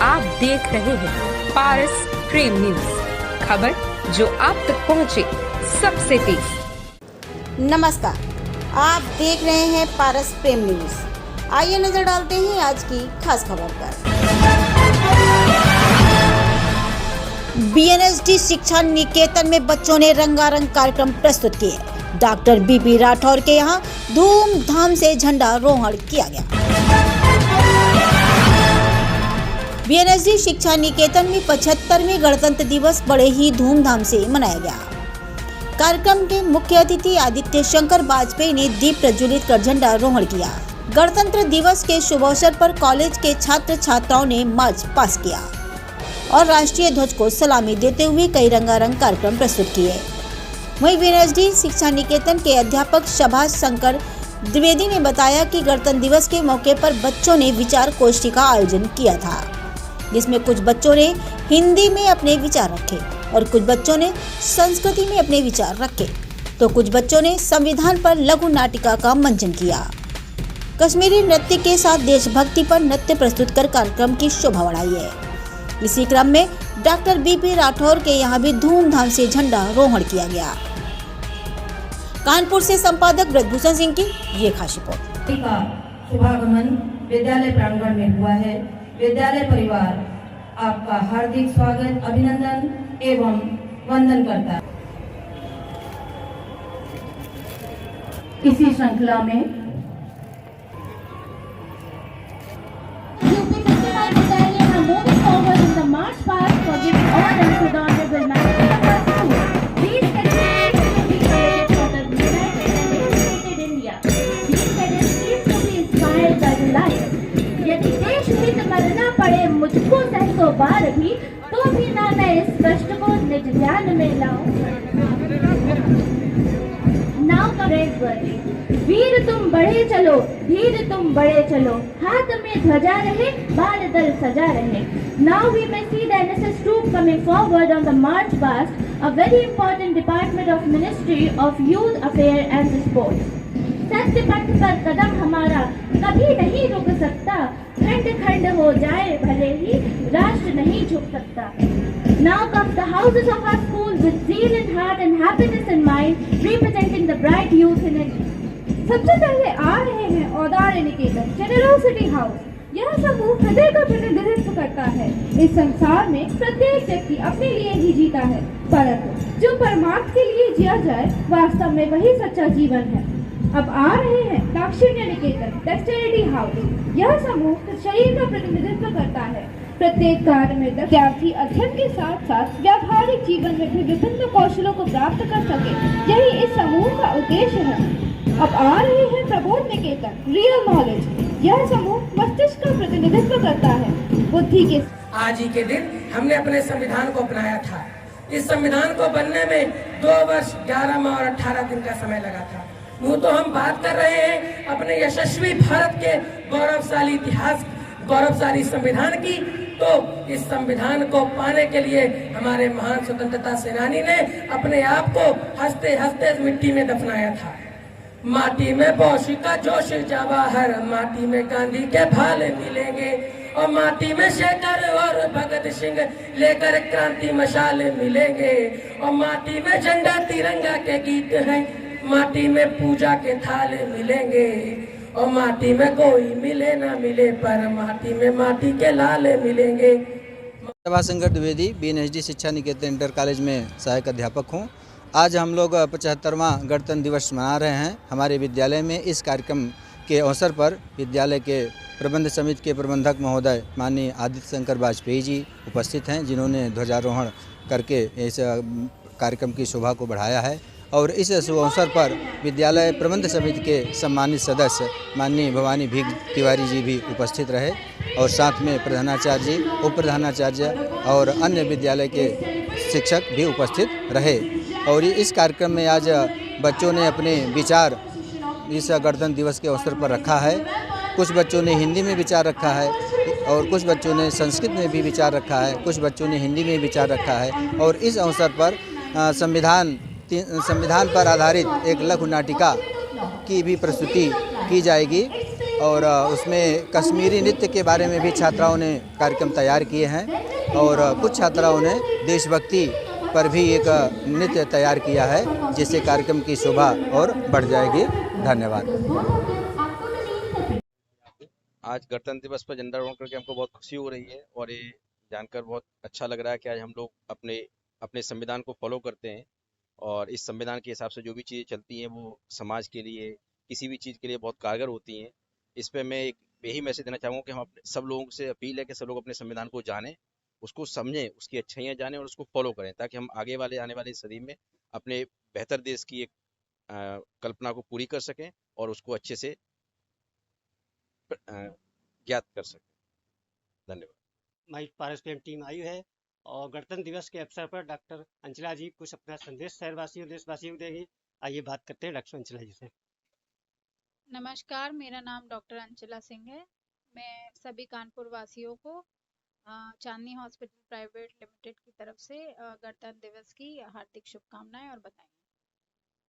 आप देख रहे हैं पारस प्रेम न्यूज, खबर जो आप तक पहुंचे सबसे तेज। नमस्कार, आप देख रहे हैं पारस प्रेम न्यूज। आइए नजर डालते हैं आज की खास खबर पर। बीएनएसडी शिक्षा निकेतन में बच्चों ने रंगारंग कार्यक्रम प्रस्तुत किए। डॉक्टर बीपी राठौर के यहाँ धूमधाम से झंडारोहण किया गया। बीएनएसडी शिक्षा निकेतन में 75वें गणतंत्र दिवस बड़े ही धूमधाम से मनाया गया। कार्यक्रम के मुख्य अतिथि आदित्य शंकर वाजपेयी ने दीप प्रज्वलित कर झंडारोहण किया। गणतंत्र दिवस के शुभ अवसर पर कॉलेज के छात्र छात्राओं ने मार्च पास किया और राष्ट्रीय ध्वज को सलामी देते हुए कई रंगारंग कार्यक्रम प्रस्तुत किए। वहीं बीएनएसडी शिक्षा निकेतन के अध्यापक सुभाष शंकर द्विवेदी ने बताया कि गणतंत्र दिवस के मौके पर बच्चों ने विचार गोष्ठी का आयोजन किया था, जिसमें कुछ बच्चों ने हिंदी में अपने विचार रखे और कुछ बच्चों ने संस्कृति में अपने विचार रखे, तो कुछ बच्चों ने संविधान पर लघु नाटिका का मंचन किया। कश्मीरी नृत्य के साथ देशभक्ति पर नृत्य प्रस्तुत कर कार्यक्रम की शोभा बढ़ाई है। इसी क्रम में डॉक्टर बीपी राठौर के यहाँ भी धूमधाम से झंडारोहण किया गया। कानपुर से संपादक ब्रजभूषण सिंह की ये खास रिपोर्ट। शुभागमन विद्यालय प्रांगण में हुआ है। विद्यालय परिवार आपका हार्दिक स्वागत, अभिनंदन एवं वंदन करता है। इसी श्रृंखला में मुझको सैकड़ों बार भी तो भी ना मैं इस कष्ट को निज ध्यान में लाऊं। नाव का वीर तुम बढ़े चलो, धीर तुम बढ़े चलो, हाथ में ध्वजा रहे, बाल दल सजा रहे। Now we may see the NSS troop coming forward on the march past, a very important department of Ministry of Youth Affairs and Sports. सत्य पथ पर कदम हमारा कभी नहीं रुक सकता, खंड खंड हो जाए भले ही राष्ट्र नहीं झुक सकता। Now comes the houses of our schools with zeal in heart and happiness in mind, representing the bright youth in India. सबसे पहले आ रहे हैं औदार्य निकेतन जेनरोसिटी हाउस। यह समूह हृदय का प्रतिनिधित्व करता है। इस संसार में प्रत्येक व्यक्ति अपने लिए ही जीता है, परंतु जो परमार्थ के लिए जिया जाए वास्तव में वही सच्चा जीवन है। अब आ रहे हैं दाक्षिण्य निकेतन डेक्सटेरिटी हाउस। यह समूह शरीर का प्रतिनिधित्व करता है। प्रत्येक कार्य में विद्यार्थी अध्ययन के साथ साथ व्यावहारिक जीवन में भी विभिन्न कौशलों को प्राप्त कर सके, यही इस समूह का उद्देश्य है। अब आ रहे हैं प्रबोध निकेतन रियल नॉलेज। यह समूह मस्तिष्क का प्रतिनिधित्व करता है, बुद्धि के। आज ही के दिन हमने अपने संविधान को अपनाया था। इस संविधान को बनने में 2 वर्ष 11 माह और 18 दिन का समय लगा था। यूँ तो हम बात कर रहे हैं अपने यशस्वी भारत के गौरवशाली इतिहास, गौरवशाली संविधान की, तो इस संविधान को पाने के लिए हमारे महान स्वतंत्रता सेनानी ने अपने आप को हंसते हंसते मिट्टी में दफनाया था। माटी में बौशी का जोश जवाहर, माटी में गांधी के भाले मिलेंगे और माटी में शेखर और भगत सिंह लेकर क्रांति मशाले मिलेंगे और माटी में झंडा तिरंगा के गीत हैं, माटी में पूजा के थाले मिलेंगे और माटी में कोई मिले ना मिले पर माटी में माटी के लाले मिलेंगे। सुभाष शंकर द्विवेदी बीएनएसडी शिक्षा निकेतन इंटर कॉलेज में सहायक अध्यापक हूँ। आज हम लोग 75वां गणतंत्र दिवस मना रहे हैं हमारे विद्यालय में। इस कार्यक्रम के अवसर पर विद्यालय के प्रबंध समिति के प्रबंधक महोदय माननीय आदित्य शंकर वाजपेयी जी उपस्थित हैं, जिन्होंने ध्वजारोहण करके इस कार्यक्रम की शोभा को बढ़ाया है। और इस शुभ अवसर पर विद्यालय प्रबंध समिति के सम्मानित सदस्य माननीय भवानी भीग तिवारी जी भी उपस्थित रहे और साथ में प्रधानाचार्य जी, उप प्रधानाचार्य और अन्य विद्यालय के शिक्षक भी उपस्थित रहे। और इस कार्यक्रम में आज बच्चों ने अपने विचार इस गणतंत्र दिवस के अवसर पर रखा है। कुछ बच्चों ने हिंदी में विचार रखा है और कुछ बच्चों ने संस्कृत में भी विचार रखा है, कुछ बच्चों ने हिंदी में विचार रखा है। और इस अवसर पर संविधान पर आधारित एक लघु नाटिका की भी प्रस्तुति की जाएगी और उसमें कश्मीरी नृत्य के बारे में भी छात्राओं ने कार्यक्रम तैयार किए हैं और कुछ छात्राओं ने देशभक्ति पर भी एक नृत्य तैयार किया है, जिससे कार्यक्रम की शोभा और बढ़ जाएगी। धन्यवाद। आज गणतंत्र दिवस पर झंडा रोहण करके हमको बहुत खुशी हो रही है और ये जानकर बहुत अच्छा लग रहा है कि आज हम लोग अपने संविधान को फॉलो करते हैं और इस संविधान के हिसाब से जो भी चीज़ें चलती हैं वो समाज के लिए, किसी भी चीज़ के लिए बहुत कारगर होती हैं। इस पे मैं एक यही मैसेज देना चाहूँगा कि हम सब लोगों से अपील है कि सब लोग अपने संविधान को जानें, उसको समझें, उसकी अच्छाइयाँ जानें और उसको फॉलो करें, ताकि हम आने वाली सदी में अपने बेहतर देश की एक कल्पना को पूरी कर सकें और उसको अच्छे से ज्ञात कर सकें। धन्यवाद। हमारी पारस प्रेम टीम आई है और गणतंत्र दिवस के अवसर पर डॉक्टर अंचला जी कुछ अपना संदेश शहरवासियों देशवासियों को देंगी। आइए बात करते हैं डॉक्टर अंचला जी से। नमस्कार, मेरा नाम डॉक्टर अंचला सिंह है। मैं सभी कानपुर वासियों को चांदनी हॉस्पिटल प्राइवेट लिमिटेड की तरफ से गणतंत्र दिवस की हार्दिक शुभकामनाएं और बधाई।